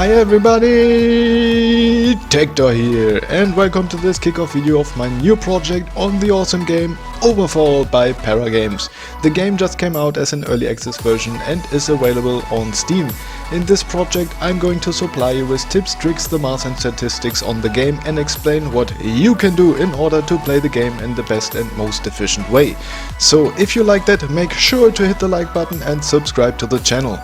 Hi everybody, TecThor here, and welcome to this kickoff video of my new project on the awesome game Overfall by Para Games. The game just came out as an early access version and is available on Steam. In this project I'm going to supply you with tips, tricks, the math and statistics on the game and explain what you can do in order to play the game in the best and most efficient way. So if you like that, make sure to hit the like button and subscribe to the channel.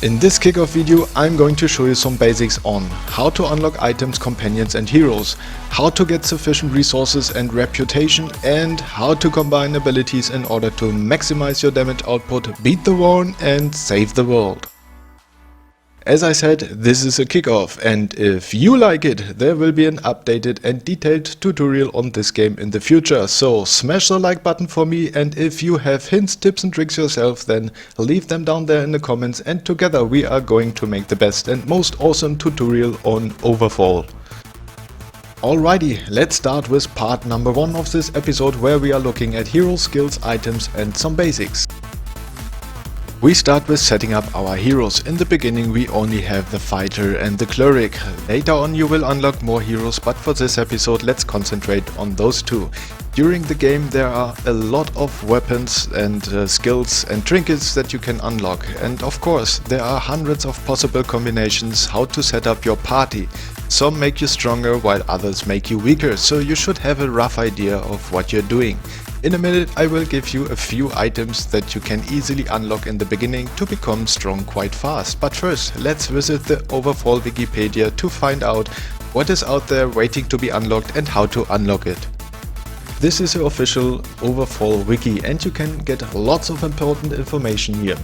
In this kickoff video I'm going to show you some basics on how to unlock items, companions and heroes, how to get sufficient resources and reputation, and how to combine abilities in order to maximize your damage output, beat the war and save the world. As I said, this is a kickoff, and if you like it, there will be an updated and detailed tutorial on this game in the future, so smash the like button for me, and if you have hints, tips and tricks yourself, then leave them down there in the comments and together we are going to make the best and most awesome tutorial on Overfall. Alrighty, let's start with part number 1 of this episode where we are looking at hero skills, items and some basics. We start with setting up our heroes. In the beginning we only have the fighter and the cleric. Later on you will unlock more heroes, but for this episode let's concentrate on those two. During the game there are a lot of weapons and skills and trinkets that you can unlock, and of course there are hundreds of possible combinations how to set up your party. Some make you stronger while others make you weaker, so you should have a rough idea of what you're doing. In a minute I will give you a few items that you can easily unlock in the beginning to become strong quite fast. But first let's visit the Overfall Wikipedia to find out what is out there waiting to be unlocked and how to unlock it. This is the official Overfall wiki and you can get lots of important information here.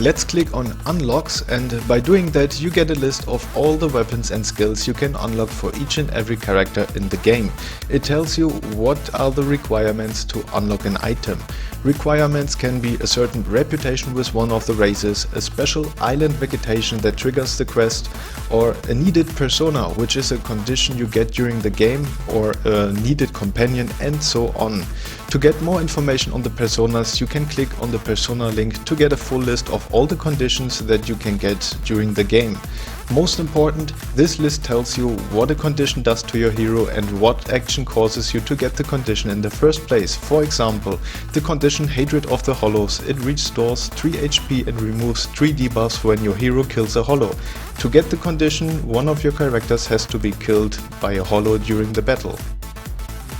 Let's click on unlocks, and by doing that you get a list of all the weapons and skills you can unlock for each and every character in the game. It tells you what are the requirements to unlock an item. Requirements can be a certain reputation with one of the races, a special island vegetation that triggers the quest, or a needed persona, which is a condition you get during the game, or a needed companion, and so on. To get more information on the personas, you can click on the persona link to get a full list of all the conditions that you can get during the game. Most important, this list tells you what a condition does to your hero and what action causes you to get the condition in the first place. For example, the condition Hatred of the Hollows, it restores 3 HP and removes 3 debuffs when your hero kills a hollow. To get the condition, one of your characters has to be killed by a hollow during the battle.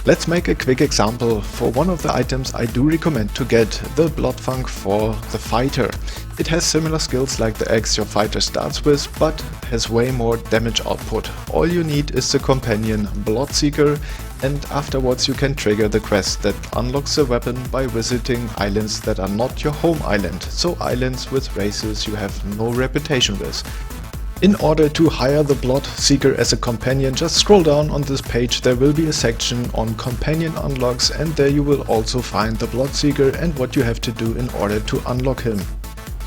Let's make a quick example. For one of the items I do recommend to get the Blood Funk for the fighter. It has similar skills like the axe your fighter starts with, but has way more damage output. All you need is the companion Bloodseeker, and afterwards you can trigger the quest that unlocks the weapon by visiting islands that are not your home island, so islands with races you have no reputation with. In order to hire the Bloodseeker as a companion, just scroll down on this page, there will be a section on companion unlocks, and there you will also find the Bloodseeker and what you have to do in order to unlock him.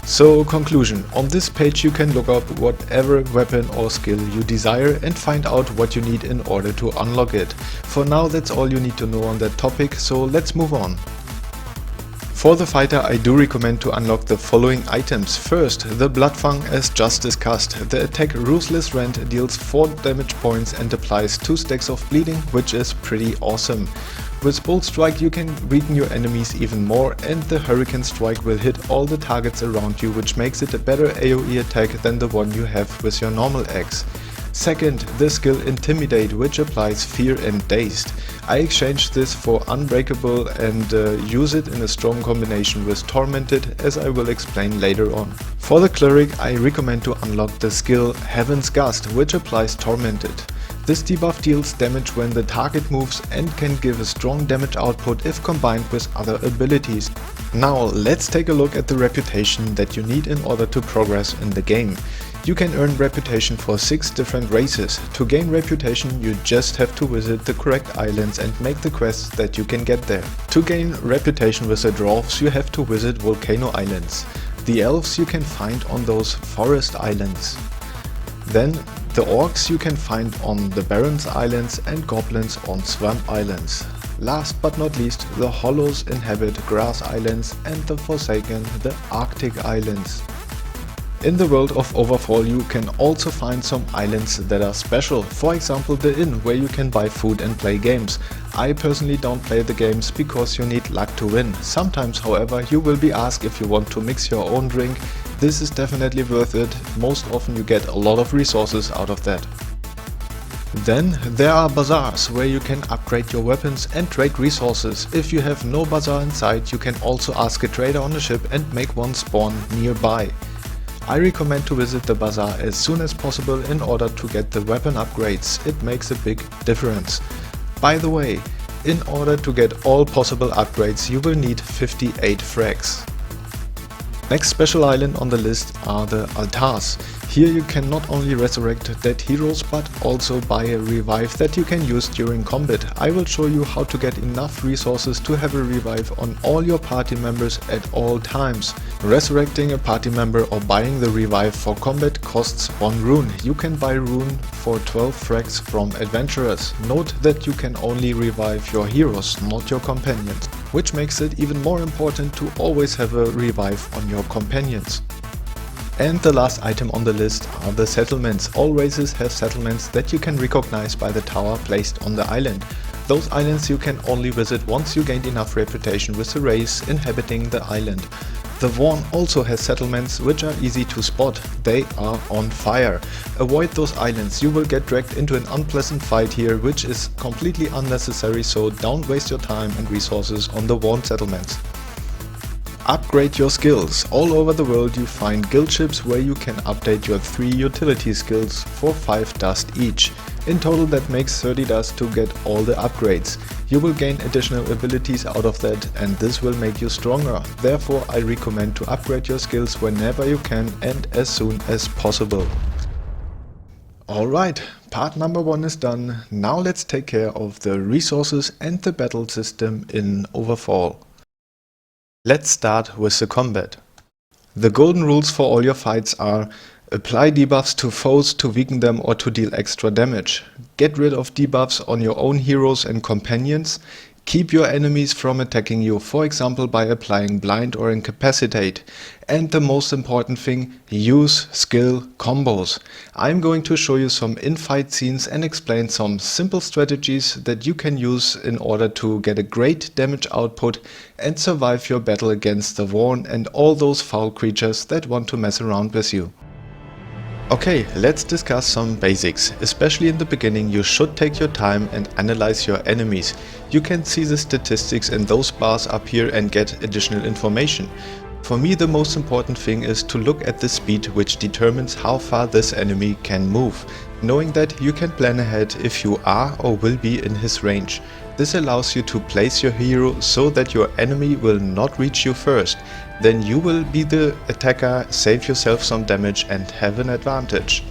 So conclusion, on this page you can look up whatever weapon or skill you desire and find out what you need in order to unlock it. For now that's all you need to know on that topic, so let's move on. For the fighter I do recommend to unlock the following items. First, the Blood Funk as just discussed. The attack Ruthless Rend deals 4 damage points and applies 2 stacks of bleeding, which is pretty awesome. With Bolt Strike you can weaken your enemies even more, and the Hurricane Strike will hit all the targets around you, which makes it a better AoE attack than the one you have with your normal axe. Second, the skill Intimidate, which applies Fear and Dazed. I exchanged this for Unbreakable and use it in a strong combination with Tormented, as I will explain later on. For the Cleric I recommend to unlock the skill Heaven's Gust, which applies Tormented. This debuff deals damage when the target moves and can give a strong damage output if combined with other abilities. Now let's take a look at the reputation that you need in order to progress in the game. You can earn reputation for 6 different races. To gain reputation you just have to visit the correct islands and make the quests that you can get there. To gain reputation with the Dwarves you have to visit Volcano Islands. The Elves you can find on those forest islands. Then the Orcs you can find on the Barrens Islands and Goblins on Swamp Islands. Last but not least, the Hollows inhabit Grass Islands and the Forsaken the Arctic Islands. In the world of Overfall you can also find some islands that are special, for example the inn where you can buy food and play games. I personally don't play the games because you need luck to win. Sometimes however you will be asked if you want to mix your own drink. This is definitely worth it, most often you get a lot of resources out of that. Then there are bazaars where you can upgrade your weapons and trade resources. If you have no bazaar in sight you can also ask a trader on the ship and make one spawn nearby. I recommend to visit the bazaar as soon as possible in order to get the weapon upgrades, it makes a big difference. By the way, in order to get all possible upgrades you will need 58 frags. Next special island on the list are the altars. Here you can not only resurrect dead heroes but also buy a revive that you can use during combat. I will show you how to get enough resources to have a revive on all your party members at all times. Resurrecting a party member or buying the revive for combat costs 1 rune. You can buy rune for 12 frags from adventurers. Note that you can only revive your heroes, not your companions, which makes it even more important to always have a revive on your companions. And the last item on the list are the settlements. All races have settlements that you can recognize by the tower placed on the island. Those islands you can only visit once you gained enough reputation with the race inhabiting the island. The Worn also has settlements which are easy to spot. They are on fire. Avoid those islands, you will get dragged into an unpleasant fight here which is completely unnecessary, so don't waste your time and resources on the Worn settlements. Upgrade your skills. All over the world you find guild ships where you can update your 3 utility skills for 5 dust each. In total that makes 30 dust to get all the upgrades. You will gain additional abilities out of that and this will make you stronger. Therefore I recommend to upgrade your skills whenever you can and as soon as possible. Alright, part number 1 is done. Now let's take care of the resources and the battle system in Overfall. Let's start with the combat. The golden rules for all your fights are: apply debuffs to foes to weaken them or to deal extra damage. Get rid of debuffs on your own heroes and companions. Keep your enemies from attacking you, for example by applying blind or incapacitate. And the most important thing, use skill combos. I'm going to show you some in-fight scenes and explain some simple strategies that you can use in order to get a great damage output and survive your battle against the Worn and all those foul creatures that want to mess around with you. Okay, let's discuss some basics. Especially in the beginning you should take your time and analyze your enemies. You can see the statistics in those bars up here and get additional information. For me the most important thing is to look at the speed, which determines how far this enemy can move. Knowing that you can plan ahead if you are or will be in his range. This allows you to place your hero so that your enemy will not reach you first. Then you will be the attacker, save yourself some damage and have an advantage.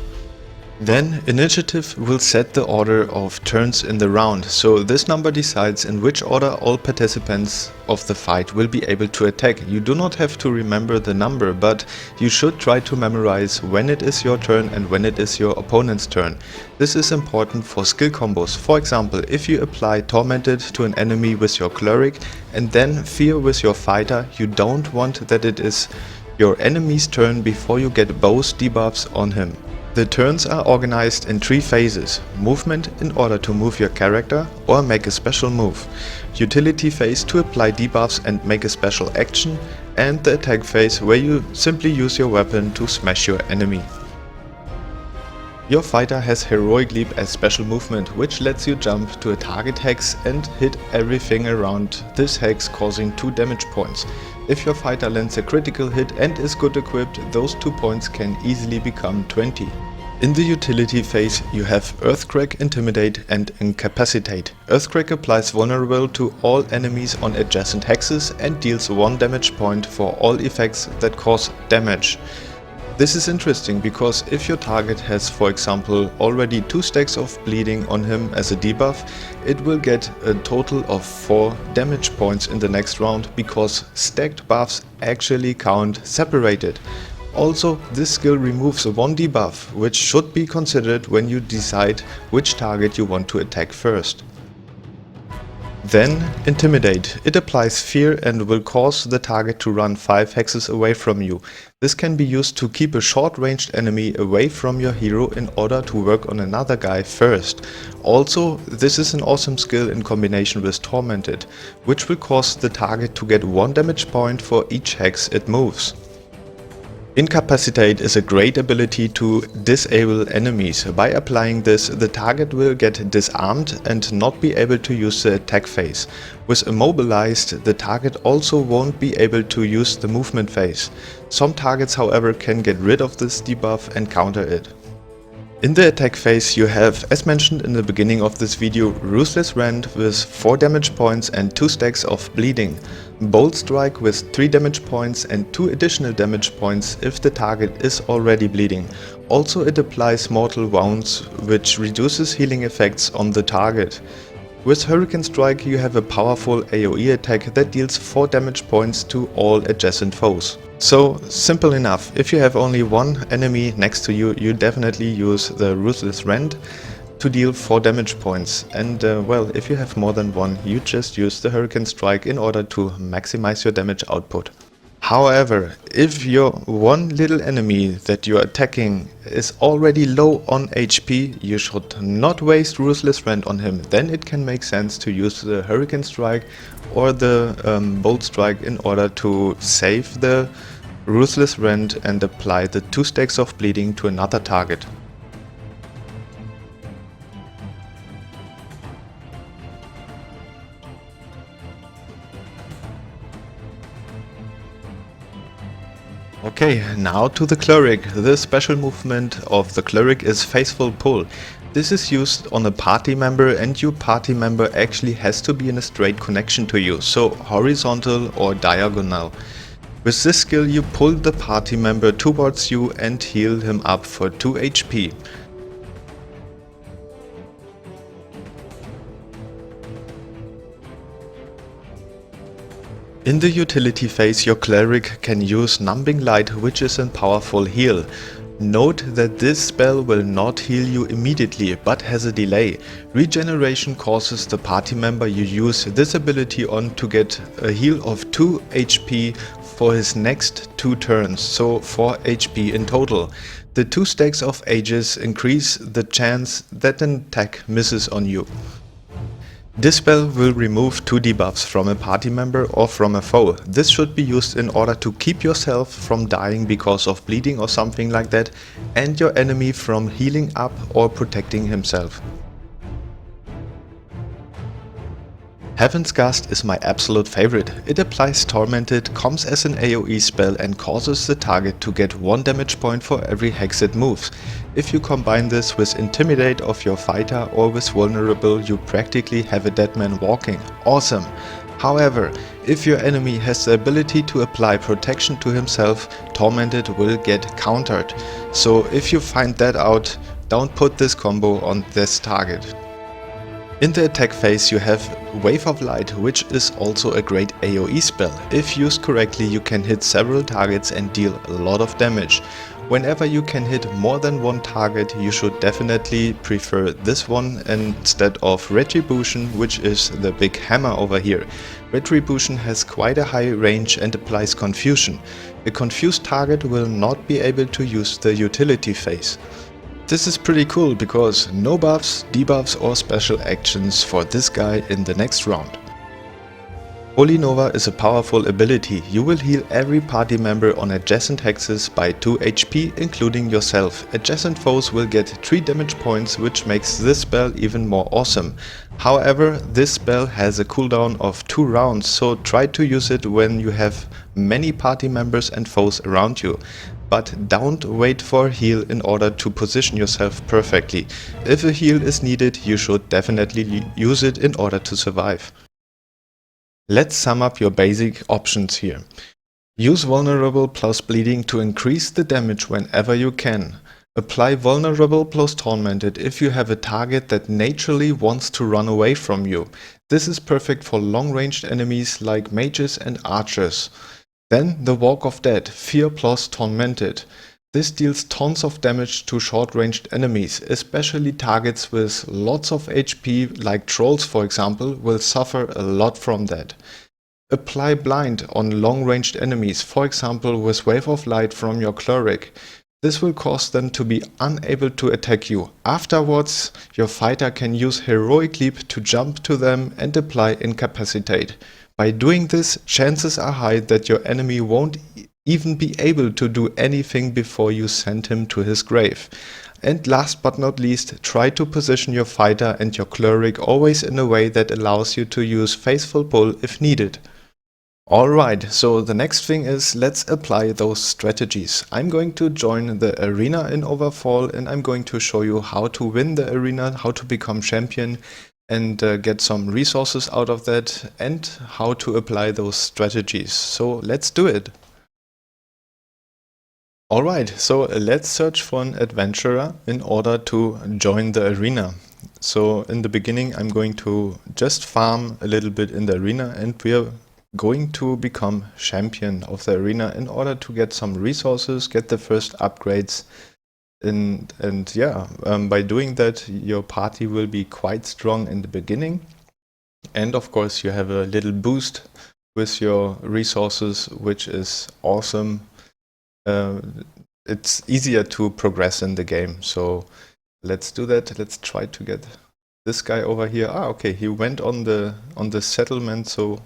Then initiative will set the order of turns in the round, so this number decides in which order all participants of the fight will be able to attack. You do not have to remember the number, but you should try to memorize when it is your turn and when it is your opponent's turn. This is important for skill combos. For example, if you apply Tormented to an enemy with your Cleric and then Fear with your fighter, you don't want that it is your enemy's turn before you get both debuffs on him. The turns are organized in 3 phases: movement in order to move your character or make a special move, utility phase to apply debuffs and make a special action, and the attack phase where you simply use your weapon to smash your enemy. Your fighter has Heroic Leap as special movement, which lets you jump to a target hex and hit everything around this hex, causing 2 damage points. If your fighter lands a critical hit and is good equipped, those 2 points can easily become 20. In the utility phase you have Earthquake, Intimidate and Incapacitate. Earthquake applies vulnerable to all enemies on adjacent hexes and deals 1 damage point for all effects that cause damage. This is interesting because if your target has, for example, already 2 stacks of bleeding on him as a debuff, it will get a total of 4 damage points in the next round because stacked buffs actually count separated. Also, this skill removes 1 debuff, which should be considered when you decide which target you want to attack first. Then Intimidate. It applies fear and will cause the target to run 5 hexes away from you. This can be used to keep a short-ranged enemy away from your hero in order to work on another guy first. Also, this is an awesome skill in combination with Tormented, which will cause the target to get 1 damage point for each hex it moves. Incapacitate is a great ability to disable enemies. By applying this, the target will get disarmed and not be able to use the attack phase. With Immobilized, the target also won't be able to use the movement phase. Some targets, however, can get rid of this debuff and counter it. In the attack phase you have, as mentioned in the beginning of this video, Ruthless Rend with 4 damage points and 2 stacks of bleeding, Bold Strike with 3 damage points and 2 additional damage points if the target is already bleeding. Also it applies Mortal Wounds, which reduces healing effects on the target. With Hurricane Strike you have a powerful AoE attack that deals 4 damage points to all adjacent foes. So simple enough, if you have only one enemy next to you, you definitely use the Ruthless Rend to deal 4 damage points, and well, if you have more than one, you just use the Hurricane Strike in order to maximize your damage output. However, if your one little enemy that you are attacking is already low on HP, you should not waste Ruthless Rend on him. Then it can make sense to use the Hurricane Strike or the Bold Strike in order to save the Ruthless Rend and apply the 2 stacks of bleeding to another target. Okay, now to the Cleric. The special movement of the Cleric is Faithful Pull. This is used on a party member and your party member actually has to be in a straight connection to you, so horizontal or diagonal. With this skill you pull the party member towards you and heal him up for 2 HP. In the utility phase your Cleric can use Numbing Light, which is a powerful heal. Note that this spell will not heal you immediately but has a delay. Regeneration causes the party member you use this ability on to get a heal of 2 HP for his next 2 turns, so 4 HP in total. The 2 stacks of Aegis increase the chance that an attack misses on you. This spell will remove 2 debuffs from a party member or from a foe. This should be used in order to keep yourself from dying because of bleeding or something like that, and your enemy from healing up or protecting himself. Heaven's Gust is my absolute favorite. It applies Tormented, comes as an AoE spell and causes the target to get 1 damage point for every hex it moves. If you combine this with Intimidate of your fighter or with Vulnerable, you practically have a dead man walking. Awesome! However, if your enemy has the ability to apply protection to himself, Tormented will get countered. So if you find that out, don't put this combo on this target. In the attack phase you have Wave of Light, which is also a great AoE spell. If used correctly you can hit several targets and deal a lot of damage. Whenever you can hit more than one target you should definitely prefer this one instead of Retribution, which is the big hammer over here. Retribution has quite a high range and applies Confusion. A confused target will not be able to use the utility phase. This is pretty cool because no buffs, debuffs or special actions for this guy in the next round. Holy Nova is a powerful ability. You will heal every party member on adjacent hexes by 2 HP, including yourself. Adjacent foes will get 3 damage points, which makes this spell even more awesome. However, this spell has a cooldown of 2 rounds, so try to use it when you have many party members and foes around you. But don't wait for a heal in order to position yourself perfectly. If a heal is needed, you should definitely use it in order to survive. Let's sum up your basic options here. Use Vulnerable plus Bleeding to increase the damage whenever you can. Apply Vulnerable plus Tormented if you have a target that naturally wants to run away from you. This is perfect for long-ranged enemies like mages and archers. Then the Walk of Dead, Fear plus Tormented. This deals tons of damage to short-ranged enemies, especially targets with lots of HP, like trolls for example, will suffer a lot from that. Apply blind on long-ranged enemies, for example with Wave of Light from your Cleric. This will cause them to be unable to attack you. Afterwards, your fighter can use Heroic Leap to jump to them and apply Incapacitate. By doing this, chances are high that your enemy won't even be able to do anything before you send him to his grave. And last but not least, try to position your fighter and your Cleric always in a way that allows you to use Faithful Pull if needed. Alright, so the next thing is, let's apply those strategies. I'm going to join the arena in Overfall and I'm going to show you how to win the arena, how to become champion and get some resources out of that and how to apply those strategies. So let's do it. Alright, so let's search for an adventurer in order to join the arena. So in the beginning I'm going to just farm a little bit in the arena and we're going to become champion of the arena in order to get some resources, get the first upgrades, and by doing that your party will be quite strong in the beginning, and of course you have a little boost with your resources, which is awesome. It's easier to progress in the game, so let's do that. Let's try to get this guy over here. Okay, he went on the settlement, so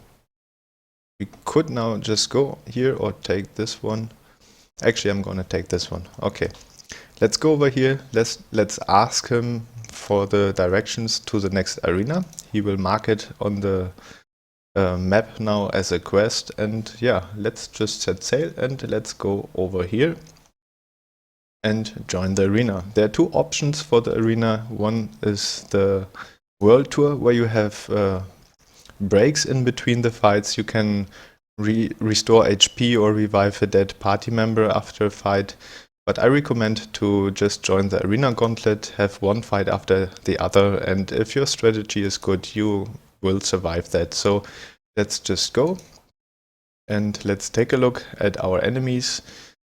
we could now just go here or take this one. Actually, I'm gonna take this one. Okay, let's go over here. Let's ask him for the directions to the next arena. He will mark it on the map now as a quest, and yeah, let's just set sail and let's go over here and join the arena. There are two options for the arena. One is the world tour, where you have breaks in between the fights. You can restore HP or revive a dead party member after a fight, but I recommend to just join the arena gauntlet, have one fight after the other, and if your strategy is good you will survive that. So let's just go and let's take a look at our enemies.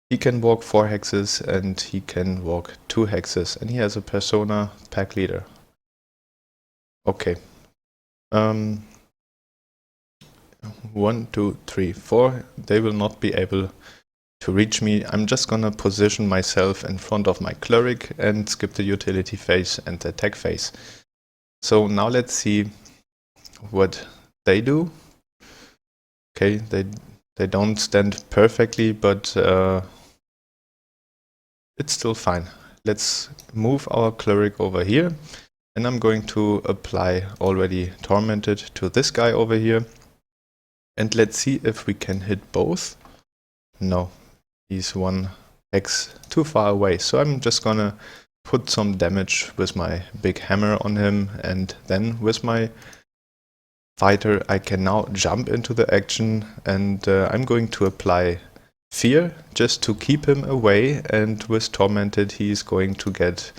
He can walk 4 hexes and he can walk 2 hexes, and he has a persona pack leader. Okay. 1, 2, 3, 4. They will not be able to reach me. I'm just gonna position myself in front of my Cleric and skip the utility phase and the attack phase. So now let's see what they do. Okay, they don't stand perfectly, but it's still fine. Let's move our Cleric over here, and I'm going to apply already Tormented to this guy over here. And let's see if we can hit both. No, he's 1 hex too far away. So I'm just gonna put some damage with my big hammer on him, and then with my fighter I can now jump into the action, and I'm going to apply Fear just to keep him away, and with Tormented he's going to get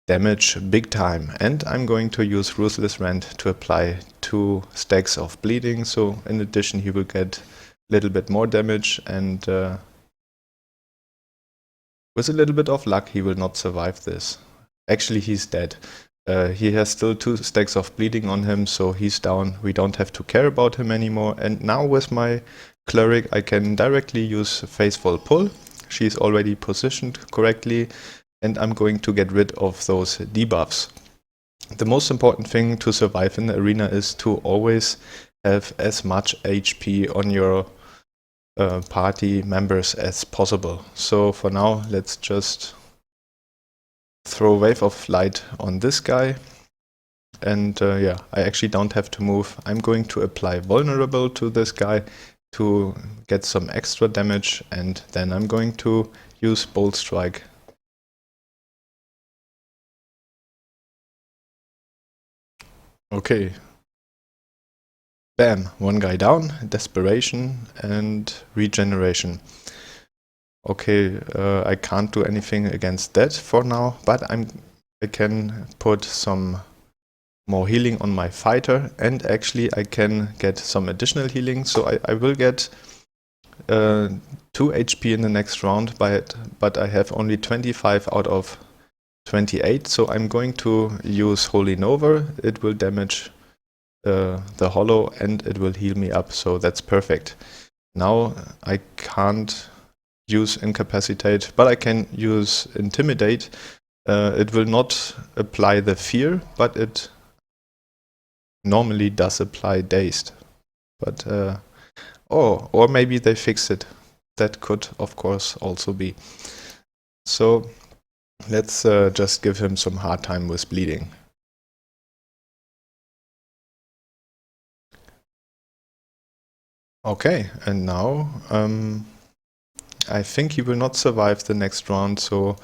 damage big time, and I'm going to use Ruthless Rend to apply 2 stacks of bleeding, so in addition he will get a little bit more damage, and with a little bit of luck he will not survive this. Actually he's dead. He has still 2 stacks of bleeding on him, so he's down. We don't have to care about him anymore, and now with my Cleric I can directly use Faithful Pull. She's already positioned correctly, and I'm going to get rid of those debuffs. The most important thing to survive in the arena is to always have as much HP on your party members as possible. So for now let's just throw Wave of Light on this guy, and yeah, I actually don't have to move. I'm going to apply Vulnerable to this guy to get some extra damage, and then I'm going to use Bolt Strike. Okay. Bam, 1 guy down, Desperation and Regeneration. Okay, I can't do anything against that for now, but I can put some more healing on my fighter, and actually I can get some additional healing, so I will get 2 HP in the next round, but I have only 25 out of 28, so I'm going to use Holy Nova. It will damage the hollow and it will heal me up, so that's perfect. Now I can't use Incapacitate, but I can use Intimidate. It will not apply the fear, but it normally does apply Dazed. But oh, or maybe they fixed it. That could, of course, also be. So let's just give him some hard time with bleeding. Okay, and now I think he will not survive the next round, so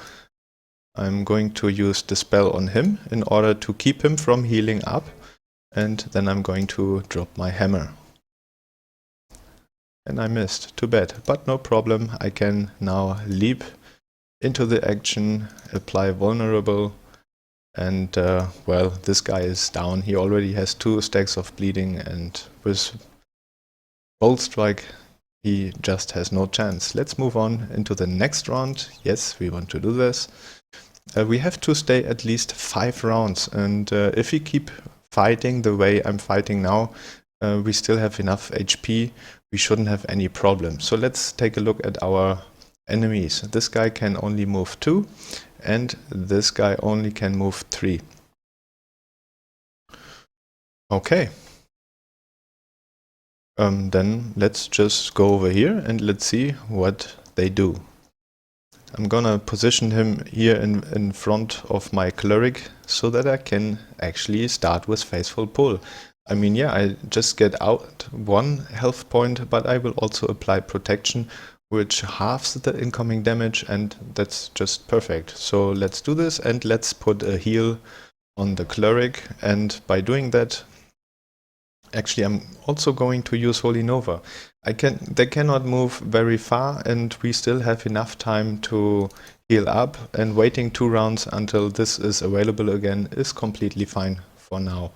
I'm going to use Dispel on him in order to keep him from healing up, and then I'm going to drop my hammer. And I missed, too bad, but no problem. I can now leap into the action, apply vulnerable, and well, this guy is down. He already has 2 stacks of bleeding, and with Bolt Strike he just has no chance. Let's move on into the next round. Yes, we want to do this. We have to stay at least 5 rounds, and if we keep fighting the way I'm fighting now, we still have enough HP. We shouldn't have any problem. So let's take a look at our enemies. This guy can only move 2, and this guy only can move 3. Okay. Then let's just go over here and let's see what they do. I'm gonna position him here in front of my Cleric so that I can actually start with Faithful Pull. I mean, yeah, I just get out 1 health point, but I will also apply protection, which halves the incoming damage, and that's just perfect. So let's do this, and let's put a heal on the Cleric, and by doing that, actually I'm also going to use Holy Nova. They cannot move very far, and we still have enough time to heal up, and waiting 2 rounds until this is available again is completely fine for now.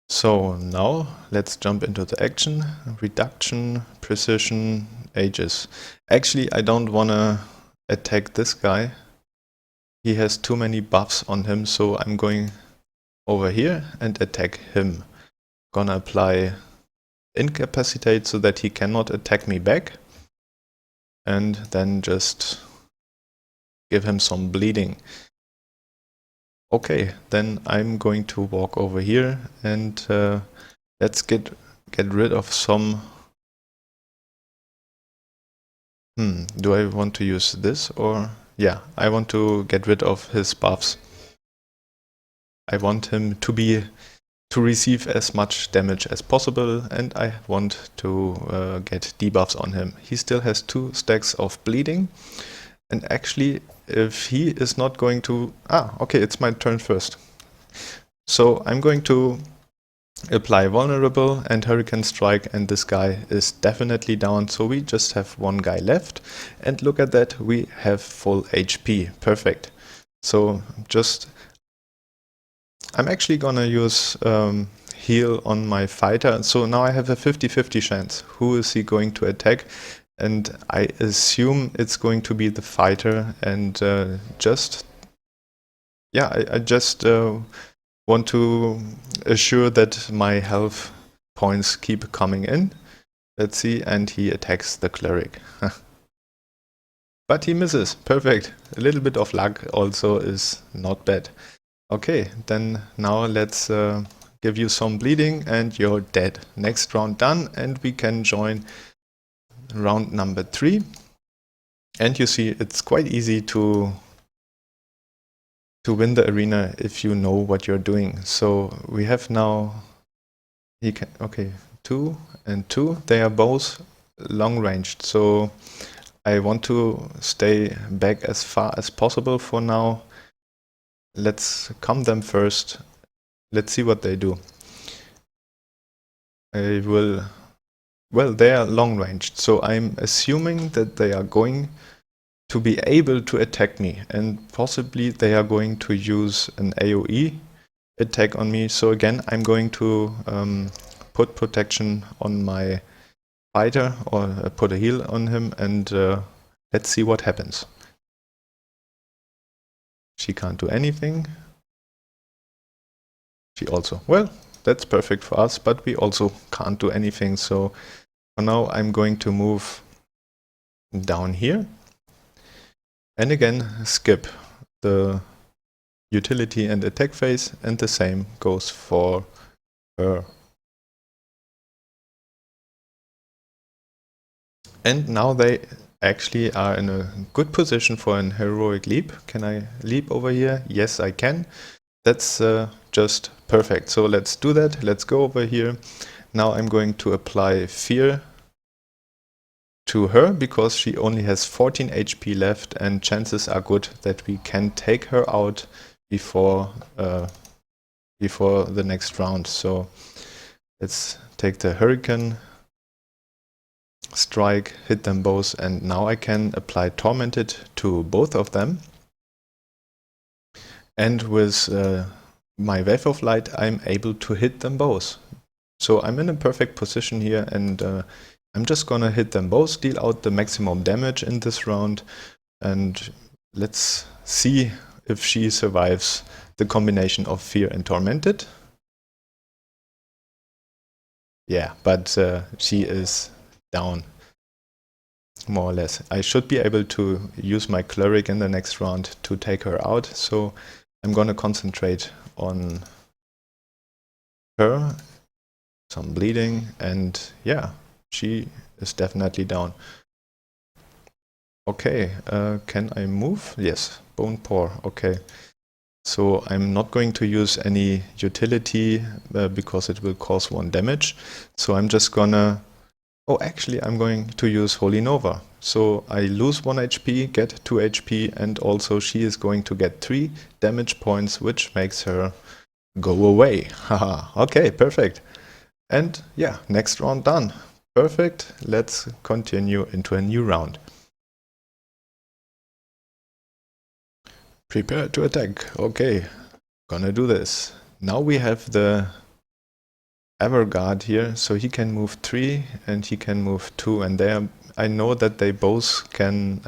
So now let's jump into the action. Reduction, precision, ages. Actually, I don't wanna attack this guy. He has too many buffs on him, so I'm going over here and attack him. Gonna apply Incapacitate so that he cannot attack me back, and then just give him some bleeding. Okay, then I'm going to walk over here and let's get rid of some... do I want to use this, or... Yeah, I want to get rid of his buffs. I want him to receive as much damage as possible, and I want to get debuffs on him. He still has 2 stacks of bleeding, and actually if he is not going to... okay, it's my turn first. So I'm going to apply Vulnerable and Hurricane Strike, and this guy is definitely down, so we just have 1 guy left, and look at that, we have full HP. Perfect. So I'm actually gonna use heal on my fighter, so now I have a 50-50 chance. Who is he going to attack? And I assume it's going to be the fighter, and I just want to assure that my health points keep coming in. Let's see, and he attacks the Cleric. But he misses. Perfect. A little bit of luck also is not bad. Okay, then now let's give you some bleeding and you're dead. Next round done, and we can join round number 3. And you see, it's quite easy to win the arena if you know what you're doing. So we have now, okay, 2 and 2. They are both long ranged, so I want to stay back as far as possible for now. Let's calm them first. Let's see what they do. Well, they are long ranged, so I'm assuming that they are going to be able to attack me, and possibly they are going to use an AoE attack on me. So again, I'm going to put protection on my fighter, or put a heal on him, and let's see what happens. She can't do anything. She also, well, that's perfect for us, but we also can't do anything. So for now, I'm going to move down here. And again, skip the utility and attack phase, and the same goes for her. And now they actually are in a good position for an heroic leap. Can I leap over here? Yes, I can. That's just perfect. So let's do that. Let's go over here. Now I'm going to apply fear to her because she only has 14 HP left, and chances are good that we can take her out before the next round. So let's take the Hurricane Strike, hit them both, and now I can apply Tormented to both of them. And with my Wave of Light, I'm able to hit them both. So I'm in a perfect position here, and I'm just gonna hit them both, deal out the maximum damage in this round, and let's see if she survives the combination of Fear and Tormented. Yeah, but she is down, more or less. I should be able to use my Cleric in the next round to take her out, so I'm gonna concentrate on her. Some bleeding, and yeah, she is definitely down. Okay, can I move? Yes, Bone Paw, okay. So I'm not going to use any utility because it will cause 1 damage. So I'm just gonna, oh actually I'm going to use Holy Nova. So I lose 1 HP, get 2 HP, and also she is going to get 3 damage points, which makes her go away. Haha, okay, perfect. And yeah, next round done. Perfect. Let's continue into a new round. Prepare to attack. Okay, gonna do this. Now we have the Everguard here, so he can move 3 and he can move 2, and they are, I know that they both can,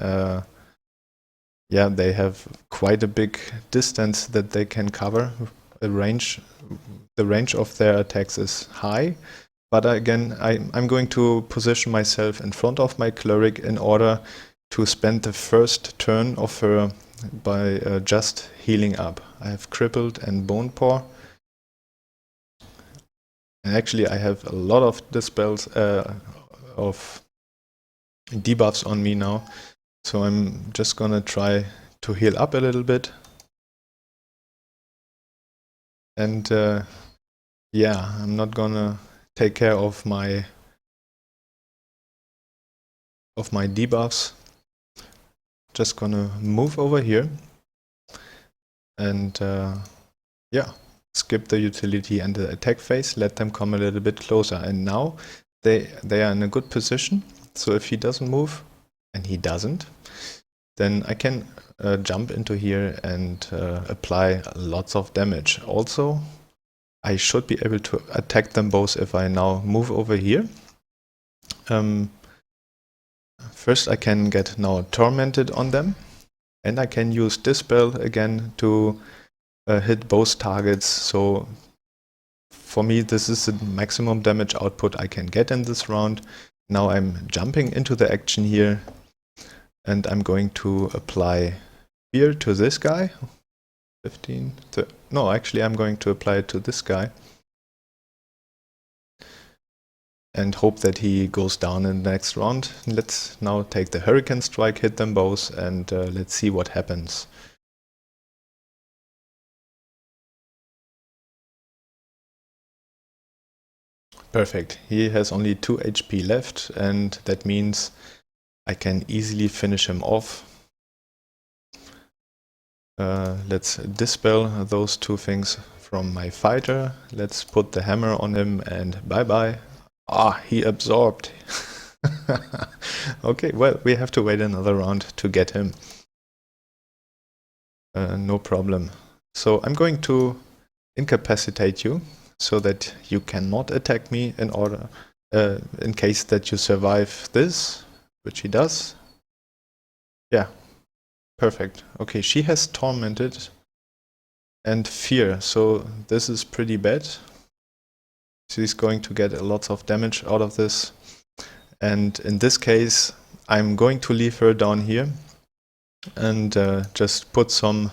yeah, they have quite a big distance that they can cover. The range of their attacks is high. But again, I'm going to position myself in front of my Cleric in order to spend the first turn of her by just healing up. I have Crippled and Bone Paw. And actually I have a lot of dispels, of debuffs on me now. So I'm just gonna try to heal up a little bit. And yeah, I'm not gonna take care of my debuffs. Just gonna move over here and yeah, skip the utility and the attack phase, let them come a little bit closer. And now they are in a good position. So if he doesn't move, and he doesn't, then I can jump into here and apply lots of damage. Also, I should be able to attack them both if I now move over here. First I can get now Tormented on them, and I can use Dispel again to hit both targets. So for me this is the maximum damage output I can get in this round. Now I'm jumping into the action here, and I'm going to apply Fear to this guy. 15, no, actually I'm going to apply it to this guy. And hope that he goes down in the next round. Let's now take the Hurricane Strike, hit them both, and let's see what happens. Perfect. He has only 2 HP left, and that means I can easily finish him off. Let's dispel those 2 things from my fighter. Let's put the hammer on him, and bye-bye. Ah, he absorbed. Okay, well, we have to wait another round to get him. No problem. So I'm going to incapacitate you so that you cannot attack me in order in case that you survive this, which he does. Yeah, perfect. Okay, she has tormented and fear, so this is pretty bad. She's going to get a lot of damage out of this, and in this case I'm going to leave her down here and just put some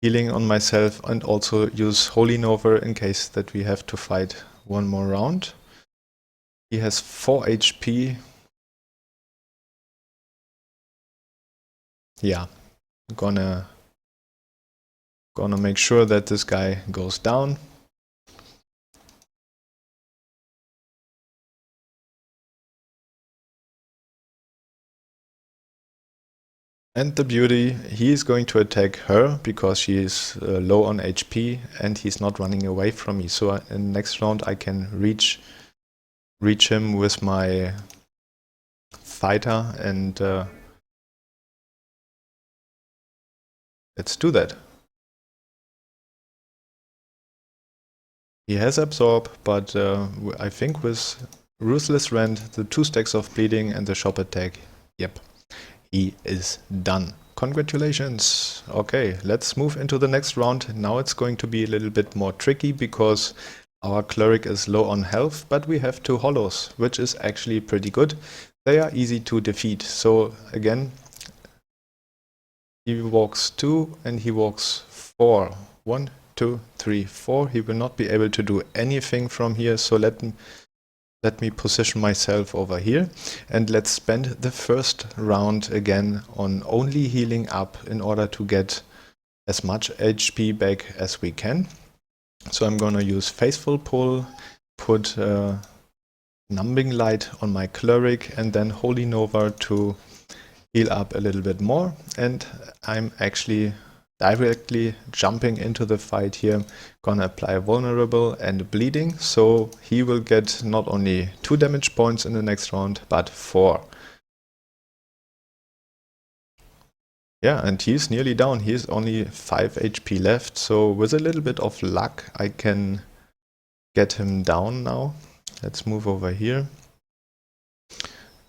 healing on myself and also use Holy Nova in case that we have to fight one more round. He has 4 HP. Yeah, gonna make sure that this guy goes down. And the beauty, he is going to attack her because she is low on HP and he's not running away from me. So in the next round I can reach him with my fighter and let's do that. He has absorb, but I think with Ruthless Rend, the 2 stacks of bleeding and the shop attack, yep, he is done. Congratulations! Okay, let's move into the next round. Now it's going to be a little bit more tricky because our Cleric is low on health, but we have 2 hollows, which is actually pretty good. They are easy to defeat. So again, he walks 2 and he walks 4. 1, 2, 3, 4. He will not be able to do anything from here, so let me position myself over here and let's spend the first round again on only healing up in order to get as much HP back as we can. So I'm gonna use Faithful Pull, put Numbing Light on my Cleric and then Holy Nova to heal up a little bit more, and I'm actually directly jumping into the fight here. Gonna apply Vulnerable and Bleeding, so he will get not only 2 damage points in the next round, but 4. Yeah, and he's nearly down. He's only 5 HP left, so with a little bit of luck I can get him down now. Let's move over here.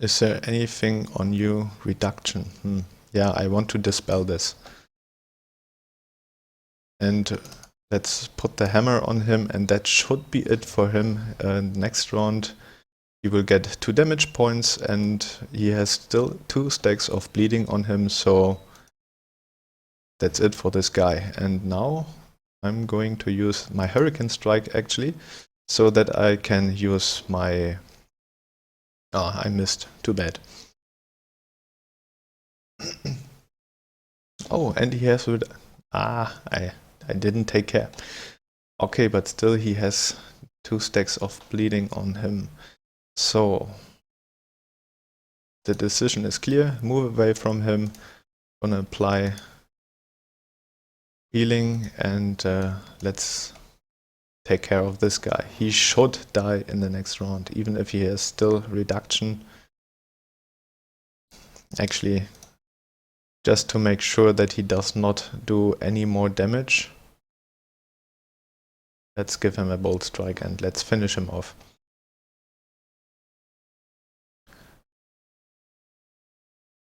Is there anything on you? Reduction. Yeah, I want to dispel this. And let's put the hammer on him, and that should be it for him. Next round he will get 2 damage points and he has still 2 stacks of bleeding on him, so that's it for this guy. And now I'm going to use my Hurricane Strike actually, so that I can use my... I missed, too bad. Oh, and he has... I didn't take care. Okay, but still he has 2 stacks of bleeding on him. So the decision is clear. Move away from him. Gonna apply healing and let's take care of this guy. He should die in the next round, even if he has still reduction. Actually, just to make sure that he does not do any more damage, let's give him a bold strike and let's finish him off.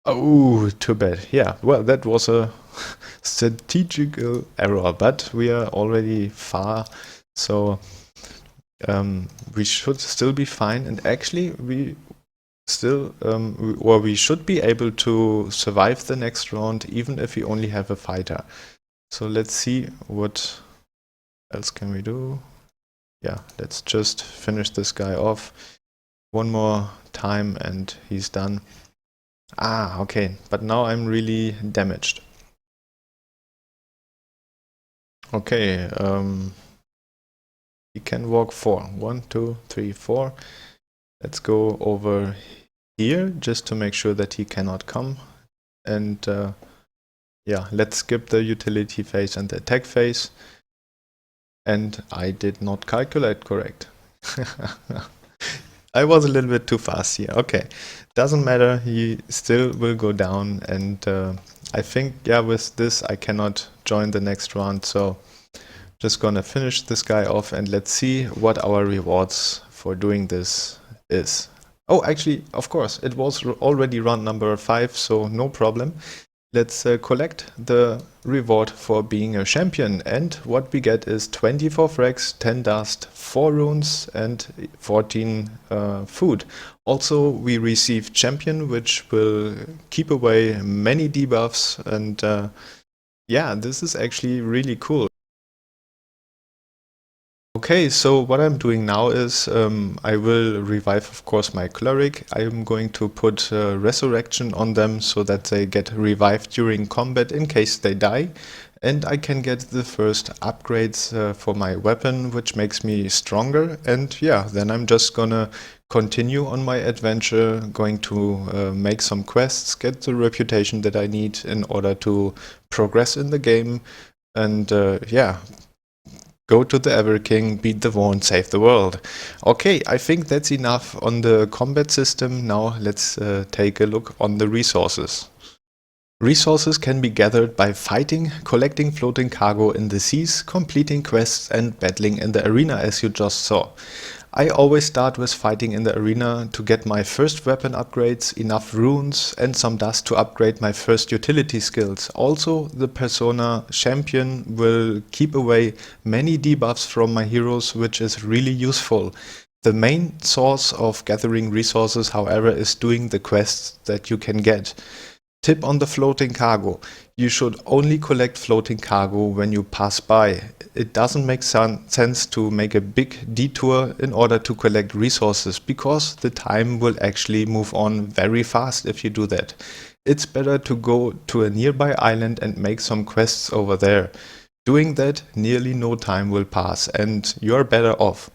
Oh, too bad. Yeah, well, that was a strategical error, but we are already far, so we should still be fine. And actually, we still, or we should be able to survive the next round, even if we only have a fighter. So let's see what else can we do. Yeah, let's just finish this guy off one more time and he's done. Ah, okay, but now I'm really damaged. Okay, he can walk 4. 1, 2, 3, 4. Let's go over here just to make sure that he cannot come. And yeah, let's skip the utility phase and the attack phase. And I did not calculate correct. I was a little bit too fast here. Okay, doesn't matter, he still will go down, and I think, yeah, with this I cannot join the next round, so Just gonna finish this guy off and let's see what our rewards for doing this is. Oh, actually, of course, it was already run number 5, so no problem. Let's collect the reward for being a champion, and what we get is 24 frags, 10 dust, 4 runes and 14 food. Also we receive champion, which will keep away many debuffs, and yeah, this is actually really cool. Okay, so what I'm doing now is I will revive, of course, my Cleric. I'm going to put Resurrection on them so that they get revived during combat in case they die. And I can get the first upgrades for my weapon, which makes me stronger. And yeah, then I'm just gonna continue on my adventure, going to make some quests, get the reputation that I need in order to progress in the game. And yeah, go to the Ever King, beat the war and save the world. Okay, I think that's enough on the combat system. Now let's take a look on the resources. Resources can be gathered by fighting, collecting floating cargo in the seas, completing quests and battling in the arena, as you just saw. I always start with fighting in the arena to get my first weapon upgrades, enough runes and some dust to upgrade my first utility skills. Also, the persona champion will keep away many debuffs from my heroes, which is really useful. The main source of gathering resources, however, is doing the quests that you can get. Tip on the floating cargo. You should only collect floating cargo when you pass by. It doesn't make sense to make a big detour in order to collect resources, because the time will actually move on very fast if you do that. It's better to go to a nearby island and make some quests over there. Doing that, nearly no time will pass and you're better off.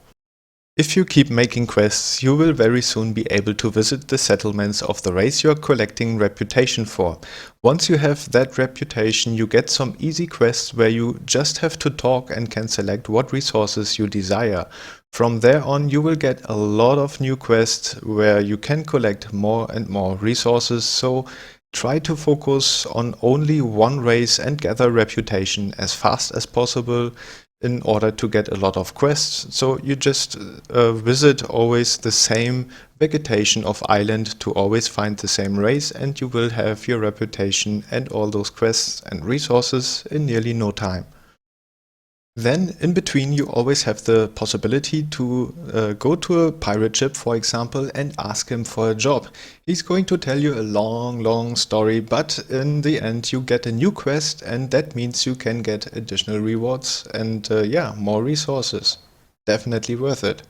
If you keep making quests, you will very soon be able to visit the settlements of the race you're collecting reputation for. Once you have that reputation, you get some easy quests where you just have to talk and can select what resources you desire. From there on, you will get a lot of new quests where you can collect more and more resources, so try to focus on only one race and gather reputation as fast as possible in order to get a lot of quests. So you just visit always the same vegetation of island to always find the same race, and you will have your reputation and all those quests and resources in nearly no time. Then in between you always have the possibility to go to a pirate ship, for example, and ask him for a job. He's going to tell you a long story, but in the end you get a new quest, and that means you can get additional rewards and yeah, more resources. Definitely worth it.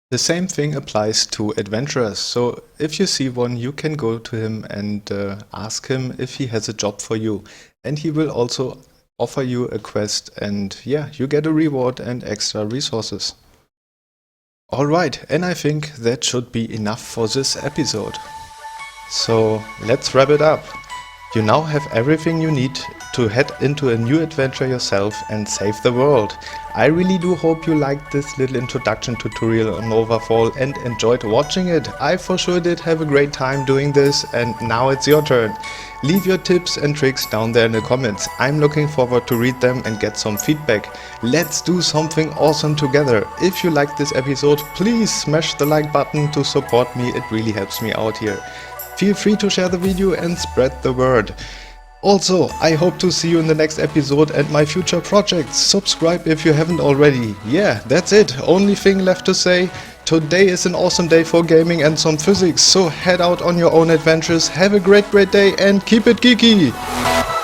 The same thing applies to adventurers, so if you see one, you can go to him and ask him if he has a job for you, and he will also offer you a quest, and yeah, you get a reward and extra resources. Alright, and I think that should be enough for this episode. So let's wrap it up. You now have everything you need to head into a new adventure yourself and save the world. I really do hope you liked this little introduction tutorial on Overfall and enjoyed watching it. I for sure did have a great time doing this, and now it's your turn. Leave your tips and tricks down there in the comments. I'm looking forward to read them and get some feedback. Let's do something awesome together. If you liked this episode, please smash the like button to support me. It really helps me out here. Feel free to share the video and spread the word. Also, I hope to see you in the next episode and my future projects. Subscribe if you haven't already. Yeah, that's it. Only thing left to say. Today is an awesome day for gaming and some physics, so head out on your own adventures. Have a great day and keep it geeky!